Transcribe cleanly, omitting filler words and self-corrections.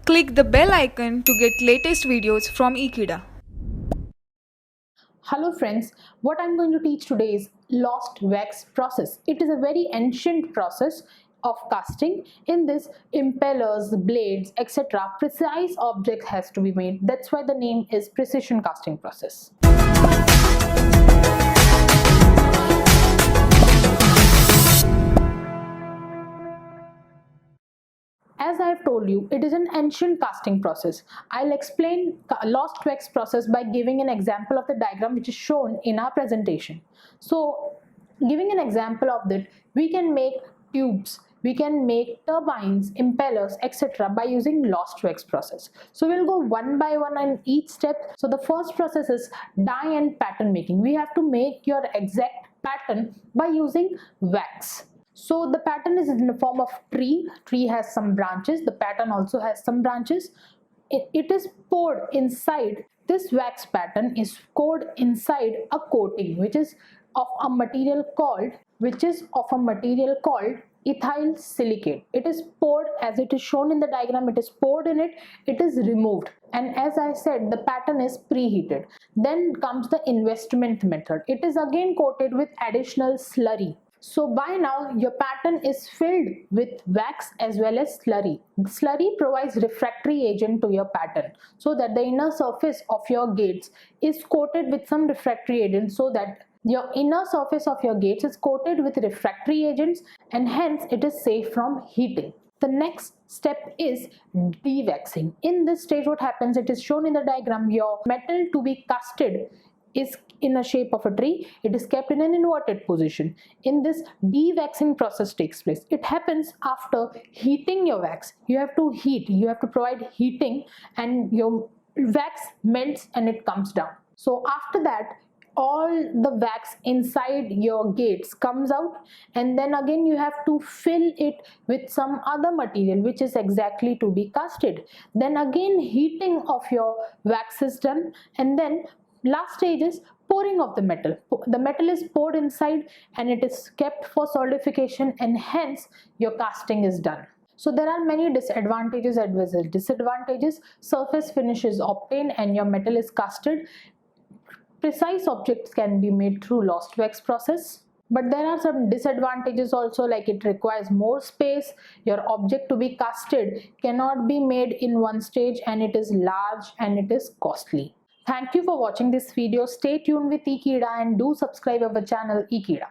Click the bell icon to get latest videos from Ekeeda. Hello friends, what I'm going to teach today is lost wax process. It is a very ancient process of casting. In this, impellers, blades, etc. precise object has to be made. That's why the name is precision casting process. As I have told you, it is an ancient casting process. I'll explain lost wax process by giving an example of the diagram which is shown in our presentation. So, giving an example of that, we can make tubes, we can make turbines, impellers, etc. by using lost wax process. So we'll go one by one in each step. So the first process is die and pattern making. We have to make your exact pattern by using wax. So the pattern is in the form of tree. Tree has some branches. The pattern also has some branches. It is poured inside. This wax pattern is poured inside a coating which is of a material called ethyl silicate. It is poured as it is shown in the diagram. It is poured in it. It is removed. And as I said, the pattern is preheated. Then comes the investment method. It is again coated with additional slurry. So by now your pattern is filled with wax as well as slurry. Slurry provides refractory agent to your pattern so that the inner surface of your gates is coated with some refractory agent, so that your inner surface of your gates is coated with refractory agents and hence it is safe from heating. The next step is devexing. In this stage what happens, it is shown in the diagram, your metal to be casted is in a shape of a tree. It is kept in an inverted position. In this, devexing process takes place. It happens after heating your wax. You have to heat, you have to provide heating, and your wax melts and it comes down. So after that, all the wax inside your gates comes out, and then again you have to fill it with some other material which is exactly to be casted. Then again heating of your wax is done, and then last stage is pouring of the metal. The metal is poured inside and it is kept for solidification, and hence your casting is done. So there are many disadvantages as well as disadvantages. Surface finish is obtained and your metal is casted. Precise objects can be made through lost wax process. But there are some disadvantages also, like it requires more space. Your object to be casted cannot be made in one stage, and it is large and it is costly. Thank you for watching this video. Stay tuned with Ekeeda and do subscribe our channel Ekeeda.